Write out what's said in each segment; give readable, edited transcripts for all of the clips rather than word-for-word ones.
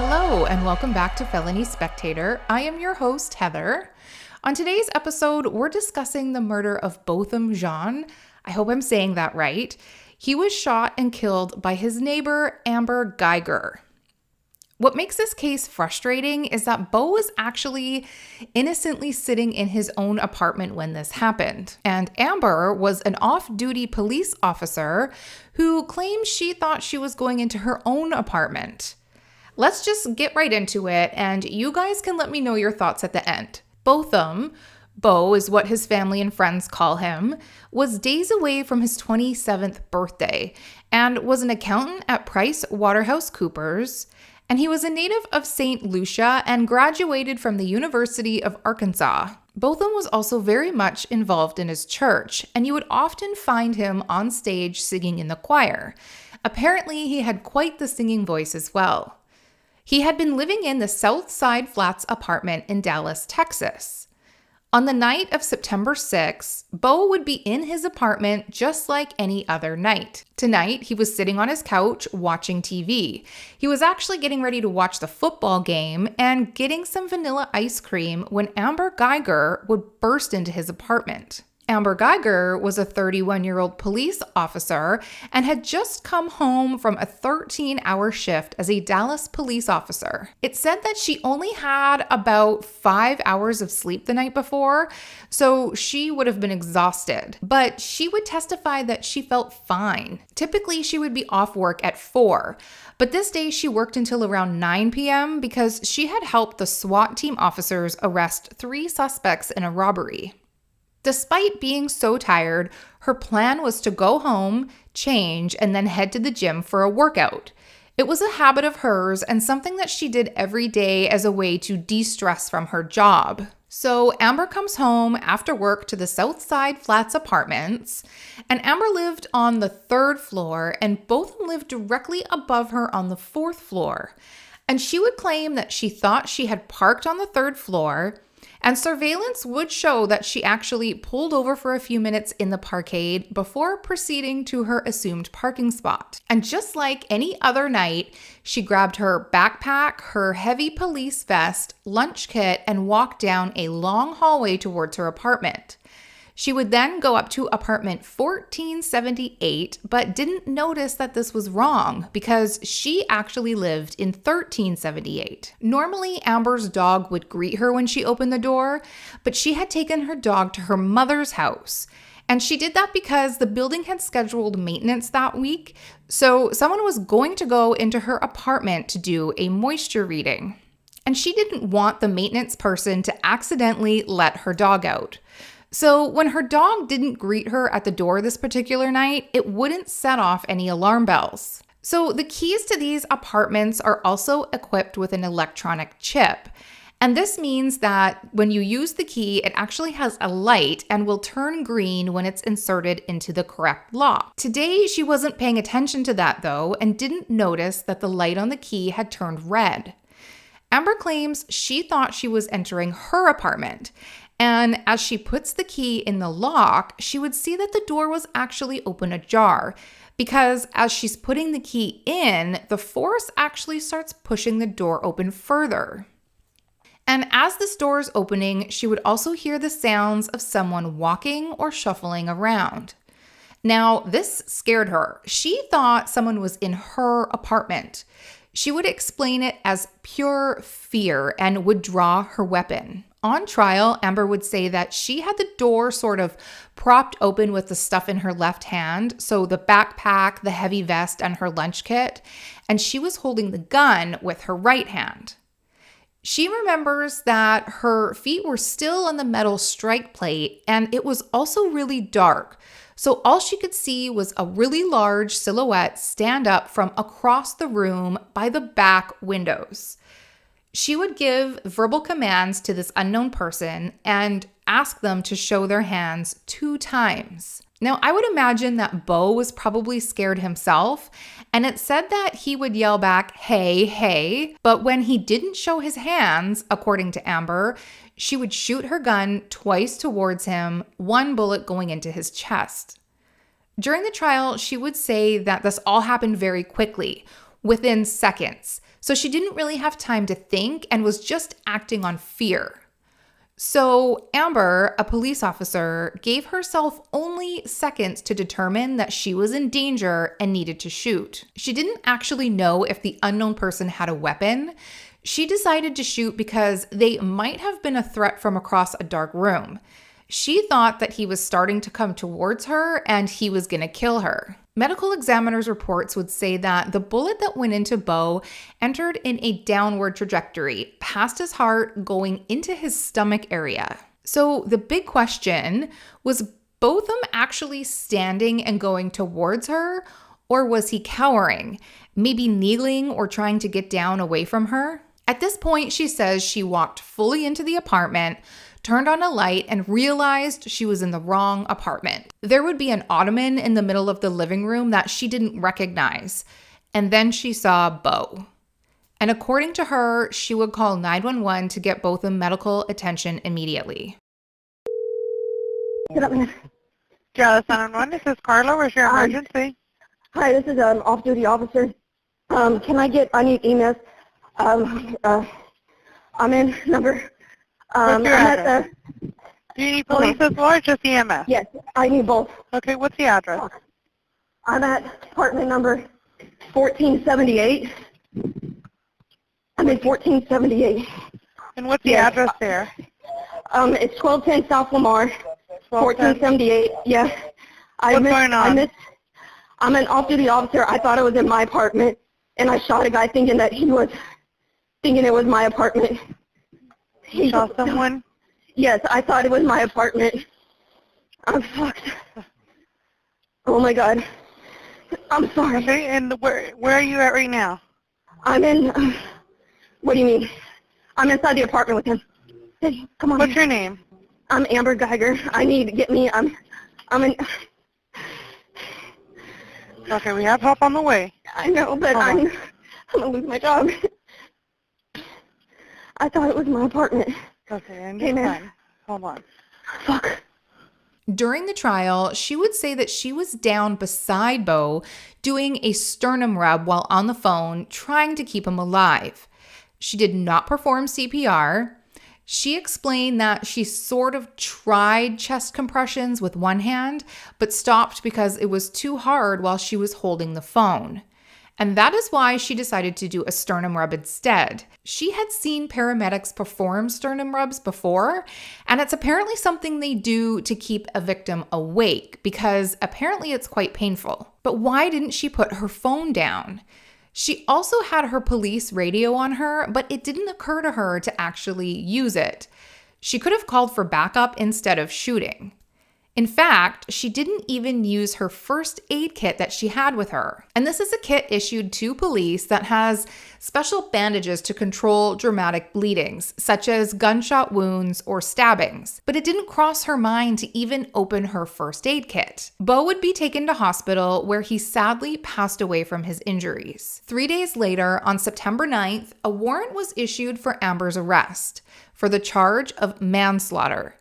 Hello, and welcome back to Felony Spectator. I am your host, Heather. On today's episode, we're discussing the murder of Botham Jean. I hope I'm saying that right. He was shot and killed by his neighbor, Amber Guyger. What makes this case frustrating is that Bo was actually innocently sitting in his own apartment when this happened. And Amber was an off-duty police officer who claimed she thought she was going into her own apartment. Let's just get right into it, and you guys can let me know your thoughts at the end. Botham, Bo is what his family and friends call him, was days away from his 27th birthday and was an accountant at PricewaterhouseCoopers. And he was a native of St. Lucia and graduated from the University of Arkansas. Botham was also very much involved in his church, and you would often find him on stage singing in the choir. Apparently, he had quite the singing voice as well. He had been living in the South Side Flats apartment in Dallas, Texas. On the night of September 6th, Bo would be in his apartment just like any other night. Tonight, he was sitting on his couch watching TV. He was actually getting ready to watch the football game and getting some vanilla ice cream when Amber Guyger would burst into his apartment. Amber Guyger was a 31-year-old police officer and had just come home from a 13-hour shift as a Dallas police officer. It said that she only had about 5 hours of sleep the night before, so she would have been exhausted. But she would testify that she felt fine. Typically, she would be off work at 4, but this day she worked until around 9 p.m. because she had helped the SWAT team officers arrest 3 suspects in a robbery. Despite being so tired, her plan was to go home, change, and then head to the gym for a workout. It was a habit of hers and something that she did every day as a way to de-stress from her job. So Amber comes home after work to the South Side Flats apartments, and Amber lived on the 3rd floor and both lived directly above her on the 4th floor. And she would claim that she thought she had parked on the 3rd floor, and surveillance would show that she actually pulled over for a few minutes in the parkade before proceeding to her assumed parking spot. And just like any other night, she grabbed her backpack, her heavy police vest, lunch kit, and walked down a long hallway towards her apartment. She would then go up to apartment 1478, but didn't notice that this was wrong because she actually lived in 1378. Normally, Amber's dog would greet her when she opened the door, but she had taken her dog to her mother's house. And she did that because the building had scheduled maintenance that week, so someone was going to go into her apartment to do a moisture reading. And she didn't want the maintenance person to accidentally let her dog out. So when her dog didn't greet her at the door this particular night, it wouldn't set off any alarm bells. So the keys to these apartments are also equipped with an electronic chip. And this means that when you use the key, it actually has a light and will turn green when it's inserted into the correct lock. Today, she wasn't paying attention to that though and didn't notice that the light on the key had turned red. Amber claims she thought she was entering her apartment. And as she puts the key in the lock, she would see that the door was actually open ajar because as she's putting the key in, the force actually starts pushing the door open further. And as this door is opening, she would also hear the sounds of someone walking or shuffling around. Now, this scared her. She thought someone was in her apartment. She would explain it as pure fear and would draw her weapon. On trial, Amber would say that she had the door sort of propped open with the stuff in her left hand, so the backpack, the heavy vest, and her lunch kit, and she was holding the gun with her right hand. She remembers that her feet were still on the metal strike plate, and it was also really dark, so all she could see was a really large silhouette stand up from across the room by the back windows. She would give verbal commands to this unknown person and ask them to show their hands 2 times. Now, I would imagine that Bo was probably scared himself, and it said that he would yell back, "Hey, hey," but when he didn't show his hands, according to Amber, she would shoot her gun twice towards him, 1 bullet going into his chest. During the trial, she would say that this all happened very quickly, within seconds. So she didn't really have time to think and was just acting on fear. So Amber, a police officer, gave herself only seconds to determine that she was in danger and needed to shoot. She didn't actually know if the unknown person had a weapon. She decided to shoot because they might have been a threat from across a dark room. She thought that he was starting to come towards her and he was going to kill her. Medical examiners' reports would say that the bullet that went into Bo entered in a downward trajectory, past his heart, going into his stomach area. So the big question was Botham actually standing and going towards her, or was he cowering, maybe kneeling or trying to get down away from her? At this point, she says she walked fully into the apartment, turned on a light, and realized she was in the wrong apartment. There would be an ottoman in the middle of the living room that she didn't recognize. And then she saw Bo. And according to her, she would call 911 to get Botham medical attention immediately. Get up, man. Dallas 911, this is Carla. Where's your emergency? Hi, this is an off-duty officer. I need EMS. I'm in number... What's your address? Do you need police as well or just EMS? Yes, I need both. Okay, what's the address? I'm at apartment number 1478. I'm in 1478. And what's the address there? It's 1210 South Lamar, 1478. Yeah. What's going on? I'm an off-duty officer. I thought it was in my apartment, and I shot a guy thinking it was my apartment. You saw someone? Yes, I thought it was my apartment. I'm fucked. Oh my God. I'm sorry. Okay, and where are you at right now? I'm in, what do you mean? I'm inside the apartment with him. Hey, come on. What's your name? I'm Amber Guyger. I need to get me, I'm in. Okay, we have help on the way. I know, but I'm going to lose my job. I thought it was my apartment. Okay, and you're fine. Hold on. Fuck. During the trial, she would say that she was down beside Bo doing a sternum rub while on the phone, trying to keep him alive. She did not perform CPR. She explained that she sort of tried chest compressions with one hand, but stopped because it was too hard while she was holding the phone. And that is why she decided to do a sternum rub instead. She had seen paramedics perform sternum rubs before, and it's apparently something they do to keep a victim awake because apparently it's quite painful. But why didn't she put her phone down? She also had her police radio on her, but it didn't occur to her to actually use it. She could have called for backup instead of shooting. In fact, she didn't even use her first aid kit that she had with her. And this is a kit issued to police that has special bandages to control dramatic bleedings, such as gunshot wounds or stabbings. But it didn't cross her mind to even open her first aid kit. Bo would be taken to hospital where he sadly passed away from his injuries. 3 days later, on September 9th, a warrant was issued for Amber's arrest for the charge of manslaughter.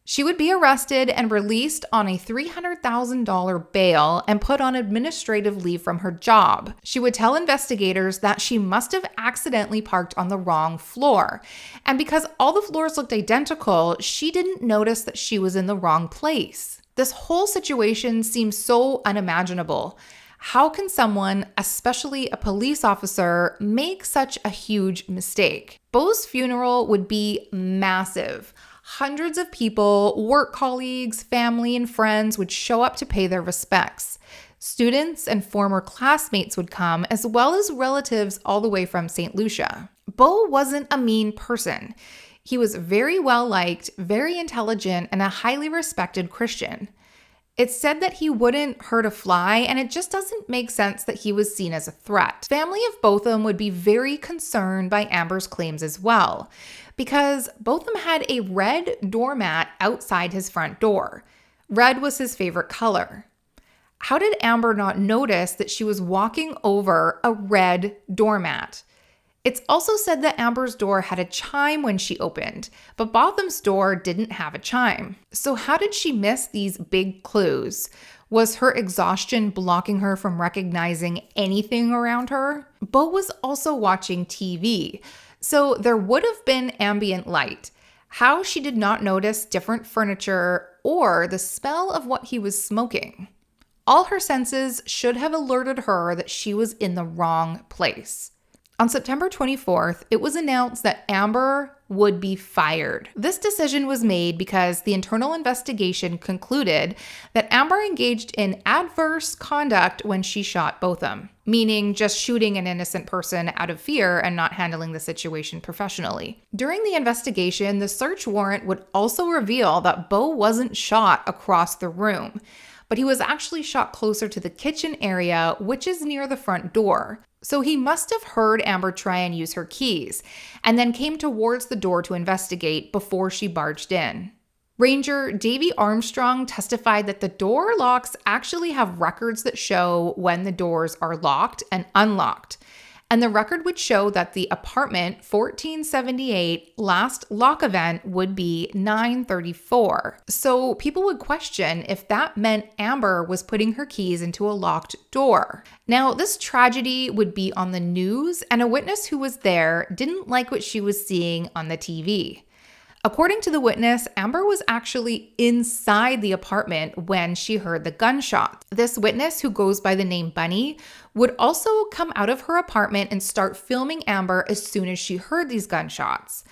She would be arrested and released on a $300,000 bail and put on administrative leave from her job. She would tell investigators that she must have accidentally parked on the wrong floor. And because all the floors looked identical, she didn't notice that she was in the wrong place. This whole situation seems so unimaginable. How can someone, especially a police officer, make such a huge mistake? Bo's funeral would be massive. Hundreds of people, work colleagues, family, and friends would show up to pay their respects. Students and former classmates would come, as well as relatives all the way from St. Lucia. Bo wasn't a mean person. He was very well liked, very intelligent, and a highly respected Christian. It's said that he wouldn't hurt a fly, and it just doesn't make sense that he was seen as a threat. Family of Botham would be very concerned by Amber's claims as well, because Botham had a red doormat outside his front door. Red was his favorite color. How did Amber not notice that she was walking over a red doormat? It's also said that Amber's door had a chime when she opened, but Botham's door didn't have a chime. So how did she miss these big clues? Was her exhaustion blocking her from recognizing anything around her? Bo was also watching TV, so there would have been ambient light. How she did not notice different furniture or the smell of what he was smoking. All her senses should have alerted her that she was in the wrong place. On September 24th, it was announced that Amber would be fired. This decision was made because the internal investigation concluded that Amber engaged in adverse conduct when she shot Botham, meaning just shooting an innocent person out of fear and not handling the situation professionally. During the investigation, the search warrant would also reveal that Bo wasn't shot across the room, but he was actually shot closer to the kitchen area, which is near the front door. So he must have heard Amber try and use her keys, and then came towards the door to investigate before she barged in. Ranger Davey Armstrong testified that the door locks actually have records that show when the doors are locked and unlocked. And the record would show that the apartment 1478 last lock event would be 934. So people would question if that meant Amber was putting her keys into a locked door. Now, this tragedy would be on the news, and a witness who was there didn't like what she was seeing on the TV. According to the witness, Amber was actually inside the apartment when she heard the gunshots. This witness, who goes by the name Bunny, would also come out of her apartment and start filming Amber as soon as she heard these gunshots.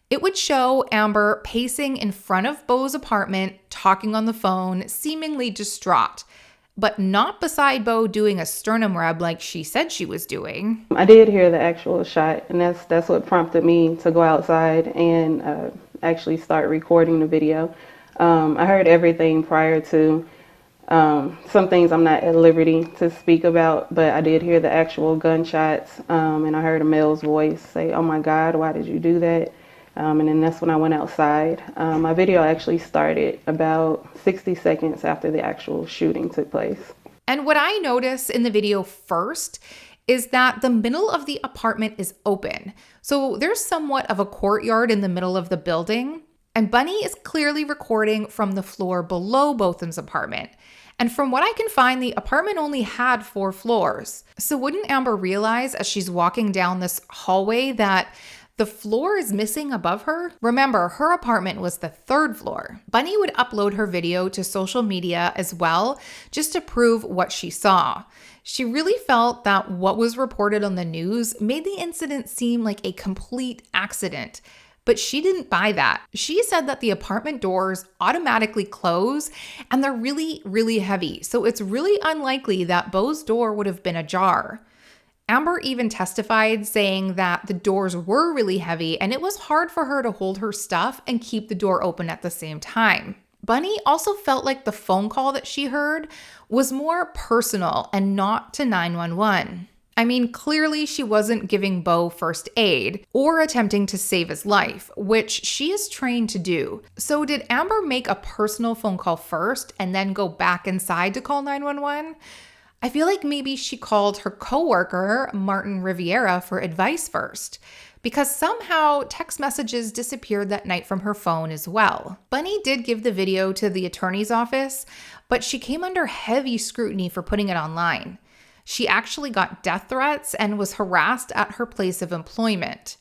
It would show Amber pacing in front of Bo's apartment, talking on the phone, seemingly distraught, but not beside Bo doing a sternum rub like she said she was doing. I did hear the actual shot, and that's what prompted me to go outside and actually start recording the video. I heard everything prior to. Some things I'm not at liberty to speak about, but I did hear the actual gunshots, and I heard a male's voice say, "Oh my God, why did you do that?" And then that's when I went outside. My video actually started about 60 seconds after the actual shooting took place. And what I notice in the video first is that the middle of the apartment is open. So there's somewhat of a courtyard in the middle of the building, and Bunny is clearly recording from the floor below Botham's apartment. And from what I can find, the apartment only had 4 floors. So wouldn't Amber realize as she's walking down this hallway that the floor is missing above her? Remember, her apartment was the 3rd floor. Bunny would upload her video to social media as well, just to prove what she saw. She really felt that what was reported on the news made the incident seem like a complete accident. But she didn't buy that. She said that the apartment doors automatically close and they're really, really heavy. So it's really unlikely that Bo's door would have been ajar. Amber even testified saying that the doors were really heavy and it was hard for her to hold her stuff and keep the door open at the same time. Bunny also felt like the phone call that she heard was more personal and not to 911. I mean, clearly she wasn't giving Bo first aid or attempting to save his life, which she is trained to do. So did Amber make a personal phone call first and then go back inside to call 911? I feel like maybe she called her coworker, Martin Riviera, for advice first, because somehow text messages disappeared that night from her phone as well. Bunny did give the video to the attorney's office, but she came under heavy scrutiny for putting it online. She actually got death threats and was harassed at her place of employment.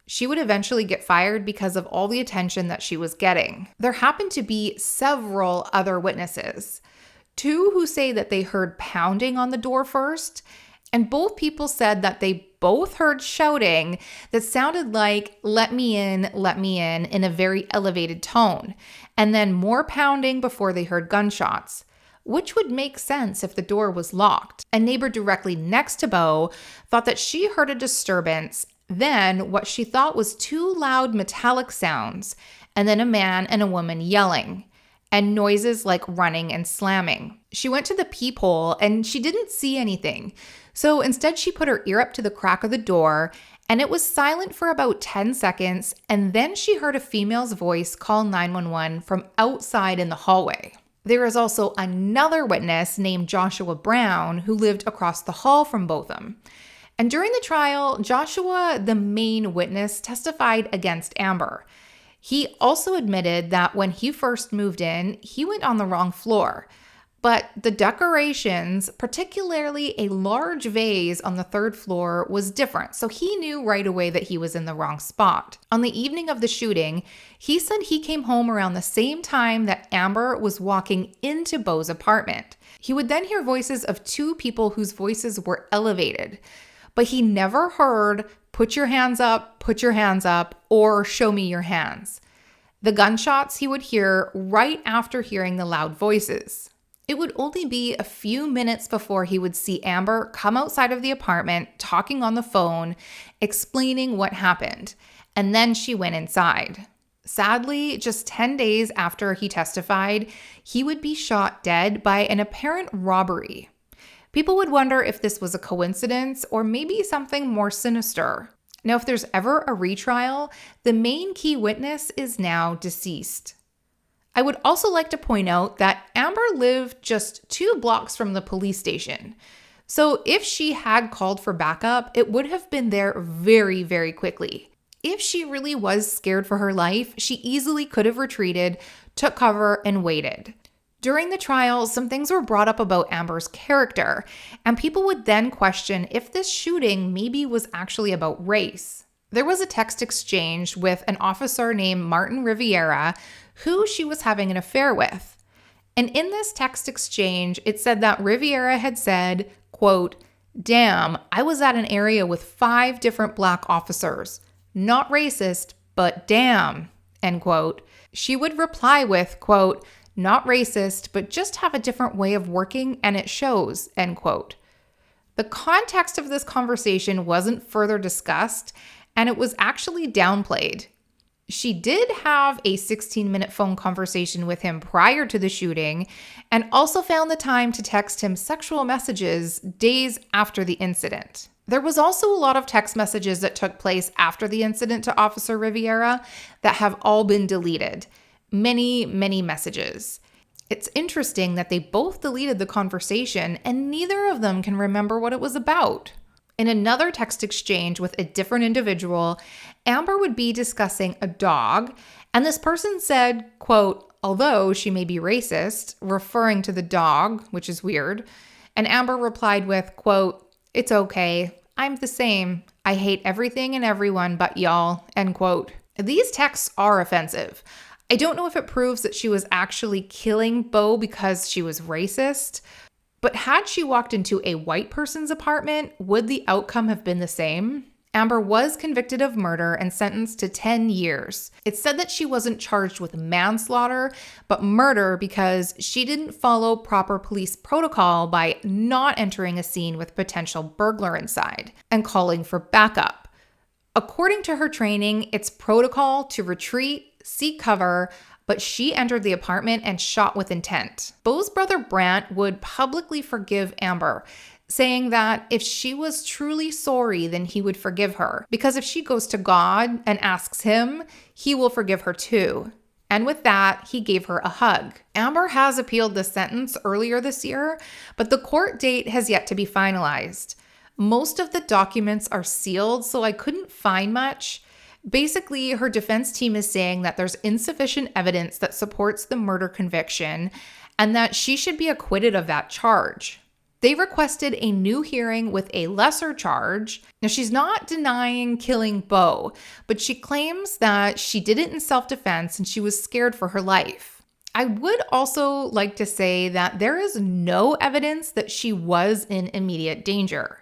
She would eventually get fired because of all the attention that she was getting. There happened to be several other witnesses. 2 who say that they heard pounding on the door first, and both people said that they both heard shouting that sounded like let me in a very elevated tone, and then more pounding before they heard gunshots, which would make sense if the door was locked. A neighbor directly next to Bo thought that she heard a disturbance, then what she thought was 2 loud metallic sounds, and then a man and a woman yelling, and noises like running and slamming. She went to the peephole and she didn't see anything. So instead she put her ear up to the crack of the door and it was silent for about 10 seconds. And then she heard a female's voice call 911 from outside in the hallway. There is also another witness named Joshua Brown who lived across the hall from Botham. And during the trial, Joshua, the main witness, testified against Amber. He also admitted that when he first moved in, he went on the wrong floor. But the decorations, particularly a large vase on the third floor, was different, so he knew right away that he was in the wrong spot. On the evening of the shooting, he said he came home around the same time that Amber was walking into Beau's apartment. He would then hear voices of two people whose voices were elevated, but he never heard, "Put your hands up," or "Show me your hands." The gunshots he would hear right after hearing the loud voices. It would only be a few minutes before he would see Amber come outside of the apartment, talking on the phone, explaining what happened, and then she went inside. Sadly, just 10 days after he testified, he would be shot dead by an apparent robbery. People would wonder if this was a coincidence or maybe something more sinister. Now, if there's ever a retrial, the main key witness is now deceased. I would also like to point out that Amber lived just 2 blocks from the police station. So if she had called for backup, it would have been there very, very quickly. If she really was scared for her life, she easily could have retreated, took cover, and waited. During the trial, some things were brought up about Amber's character, and people would then question if this shooting maybe was actually about race. There was a text exchange with an officer named Martin Riviera, who she was having an affair with. And in this text exchange, it said that Riviera had said, quote, "Damn, I was at an area with 5 different black officers. Not racist, but damn," end quote. She would reply with, quote, "Not racist, but just have a different way of working and it shows," end quote. The context of this conversation wasn't further discussed, and it was actually downplayed. She did have a 16-minute phone conversation with him prior to the shooting and also found the time to text him sexual messages days after the incident. There was also a lot of text messages that took place after the incident to Officer Riviera that have all been deleted. Many, many messages. It's interesting that they both deleted the conversation and neither of them can remember what it was about. In another text exchange with a different individual, Amber would be discussing a dog, and this person said, quote, "Although she may be racist," referring to the dog, which is weird, and Amber replied with, quote, "It's okay. I'm the same. I hate everything and everyone but y'all," end quote. These texts are offensive. I don't know if it proves that she was actually killing Beau because she was racist, but had she walked into a white person's apartment, would the outcome have been the same? Amber was convicted of murder and sentenced to 10 years. It said that she wasn't charged with manslaughter, but murder because she didn't follow proper police protocol by not entering a scene with potential burglar inside and calling for backup. According to her training, it's protocol to retreat, seek cover, but she entered the apartment and shot with intent. Beau's brother Brant would publicly forgive Amber, saying that if she was truly sorry, then he would forgive her, because if she goes to God and asks him, he will forgive her too. And with that, he gave her a hug. Amber has appealed the sentence earlier this year, but the court date has yet to be finalized. Most of the documents are sealed, so I couldn't find much. Basically, her defense team is saying that there's insufficient evidence that supports the murder conviction and that she should be acquitted of that charge. They requested a new hearing with a lesser charge. Now, she's not denying killing Beau, but she claims that she did it in self-defense and she was scared for her life. I would also like to say that there is no evidence that she was in immediate danger.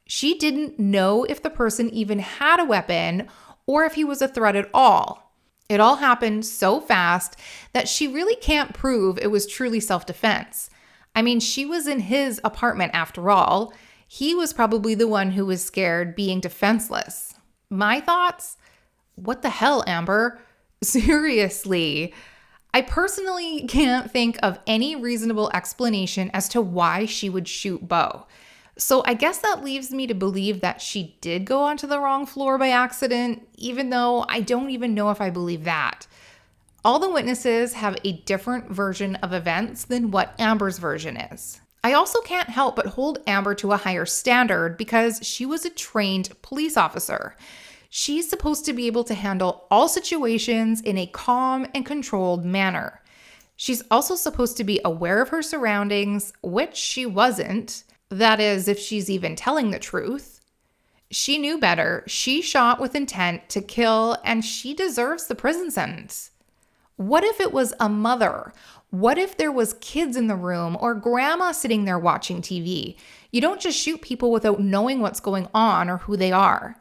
She didn't know if the person even had a weapon or if he was a threat at all. It all happened so fast that she really can't prove it was truly self-defense. I mean, she was in his apartment after all. He was probably the one who was scared, being defenseless. My thoughts? What the hell, Amber? Seriously. I personally can't think of any reasonable explanation as to why she would shoot Beau. So I guess that leaves me to believe that she did go onto the wrong floor by accident, even though I don't even know if I believe that. All the witnesses have a different version of events than what Amber's version is. I also can't help but hold Amber to a higher standard because she was a trained police officer. She's supposed to be able to handle all situations in a calm and controlled manner. She's also supposed to be aware of her surroundings, which she wasn't. That is, if she's even telling the truth. She knew better. She shot with intent to kill, and she deserves the prison sentence. What if it was a mother? What if there was kids in the room or grandma sitting there watching TV? You don't just shoot people without knowing what's going on or who they are.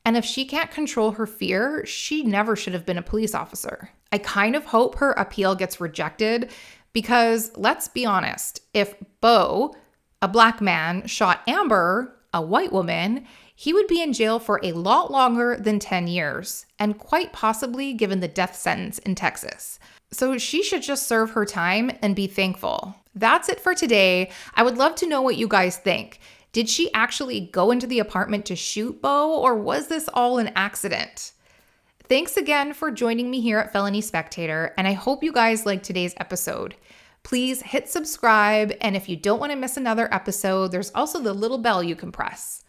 And if she can't control her fear, she never should have been a police officer. I kind of hope her appeal gets rejected because, let's be honest, if Bo, a black man, shot Amber, a white woman, he would be in jail for a lot longer than 10 years, and quite possibly given the death sentence in Texas. So she should just serve her time and be thankful. That's it for today. I would love to know what you guys think. Did she actually go into the apartment to shoot Bo, or was this all an accident? Thanks again for joining me here at Felony Spectator, and I hope you guys liked today's episode. Please hit subscribe, and if you don't want to miss another episode, there's also the little bell you can press.